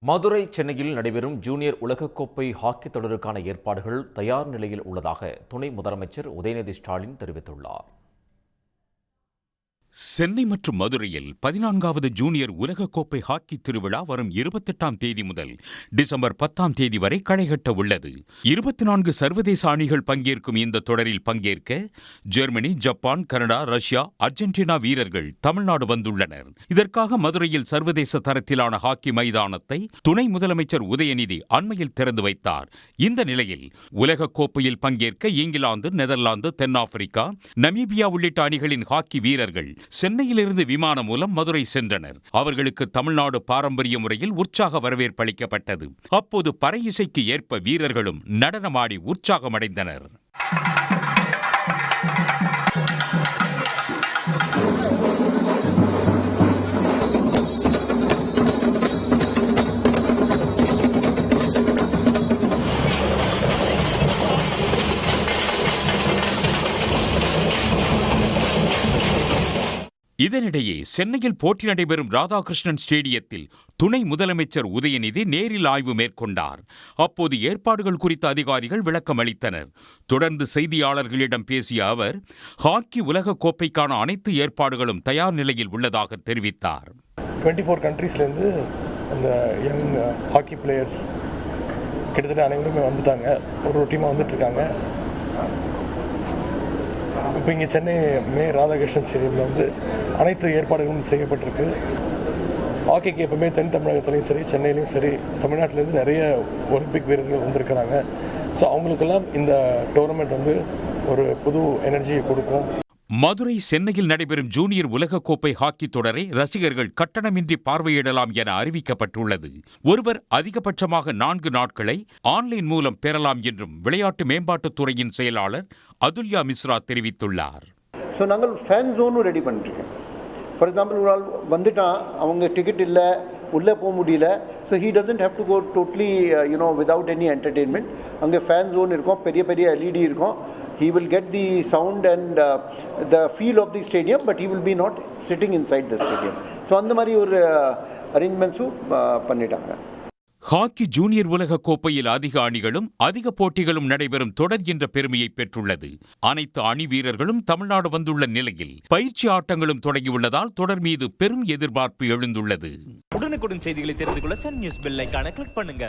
மதுரை, சென்னையில் நடைபெறும் ஜூனியர் உலகக்கோப்பை ஹாக்கி தொடருக்கான ஏற்பாடுகள் தயார் நிலையில் உள்ளதாக துணை முதலமைச்சர் உதயநிதி ஸ்டாலின் தெரிவித்துள்ளார். சென்னை மற்றும் மதுரையில் 14வது ஜூனியர் உலகக்கோப்பை ஹாக்கி திருவிழா வரும் 28ஆம் தேதி முதல் டிசம்பர் 10ஆம் தேதி வரை களைகட்ட உள்ளது. 24 சர்வதேச அணிகள் பங்கேற்கும் இந்த தொடரில் பங்கேற்க Germany, Japan, Canada, Russia, Argentina வீரர்கள் தமிழ்நாடு வந்துள்ளனர். இதற்காக மதுரையில் சர்வதேச தரத்திலான ஹாக்கி மைதானத்தை துணை முதலமைச்சர் உதயநிதி அண்மையில் திறந்து வைத்தார். இந்த நிலையில் உலகக்கோப்பையில் பங்கேற்க இங்கிலாந்து, நெதர்லாந்து, தென்னாப்பிரிக்கா, நமீபியா உள்ளிட்ட அணிகளின் ஹாக்கி வீரர்கள் சென்னையிலிருந்து விமானம் மூலம் மதுரை சென்றனர். அவர்களுக்கு தமிழ்நாடு பாரம்பரிய முறையில் உற்சாக வரவேற்பு அளிக்கப்பட்டது. அப்போது பறை இசைக்கு ஏற்ப வீரர்களும் நடனமாடி உற்சாகமடைந்தனர். இதனிடையே சென்னையில் போட்டி நடைபெறும் ராதாகிருஷ்ணன் ஸ்டேடியத்தில் துணை முதலமைச்சர் உதயநிதி நேரில் ஆய்வு மேற்கொண்டார். அப்போது ஏற்பாடுகள் குறித்த அதிகாரிகள் விளக்கம் அளித்தனர். தொடர்ந்து செய்தியாளர்களிடம் பேசிய அவர், ஹாக்கி உலக கோப்பைக்கான அனைத்து ஏற்பாடுகளும் தயார் நிலையில் உள்ளதாக தெரிவித்தார். 24 கண்ட்ரீஸ்லேருந்து அந்த யங் ஹாக்கி பிளேயர்ஸ் கிட்டத்தட்ட அனைவருமே வந்துட்டாங்க. ஒரு டீமாக வந்துட்டுருக்காங்க. இப்போ இங்கே சென்னை ராதாகிருஷ்ணன் ஸ்டேடியமில் அனைத்து ஏற்பாடுகளும் செய்யப்பட்டிருக்கு. ஹாக்கிக்கு எப்பவுமே தென் தமிழகத்துலேயும் சரி, சென்னையிலையும் சரி, தமிழ்நாட்டிலேருந்து நிறைய ஒலிம்பிக் வீரர்கள் வந்திருக்கிறாங்க. ஸோ அவங்களுக்கெல்லாம் இந்த டோர்னமெண்ட் ஒரு புது எனர்ஜியை கொடுக்கும். மதுரை, சென்னையில் நடைபெறும் ஜூனியர் உலகக்கோப்பை ஹாக்கி தொடரை ரசிகர்கள் கட்டணமின்றி பார்வையிடலாம் என அறிவிக்கப்பட்டுள்ளது. ஒருவர் அதிகபட்சமாக 4 நாட்களை ஆன்லைன் மூலம் பெறலாம் என்றும் விளையாட்டு மேம்பாட்டுத்துறையின் செயலாளர் அதுல்யா மிஸ்ரா தெரிவித்துள்ளார். ஸோ நாங்கள் ஃபேன் ஜோனும் ரெடி பண்ணிருக்கோம். ஃபார் எக்ஸாம்பிள், ஒரு ஆள் வந்துட்டான், அவங்க டிக்கெட் இல்லை, உள்ளே போக முடியல. So he doesn't have to go totally without any entertainment. அங்கே ஃபேன் ஜோன் இருக்கும், பெரிய பெரிய LED இருக்கும். He will get the sound and the feel of the stadium, but he will be not sitting inside the stadium. So அந்த மாதிரி ஒரு அரேஞ்ச்மெண்ட்ஸும் பண்ணிட்டாங்க. Hockey junior உலக கோப்பையில் அதிக அணிகளும் அதிக போட்டிகளும் நடைபெறும் தொடர் என்ற பெருமையை பெற்றுள்ளது. அனைத்து அணி வீரர்களும் தமிழ்நாடு வந்துள்ள நிலையில் பயிற்சி ஆட்டங்களும் தொடங்கியுள்ளதால் தொடர் மீது பெரும் எதிர்பார்ப்பு எழுந்துள்ளது. உடனுக்குடன் செய்திகளை தெரிந்து கொள்ள சன் நியூஸ் பெல் ஐகானை கிளிக் பண்ணுங்க.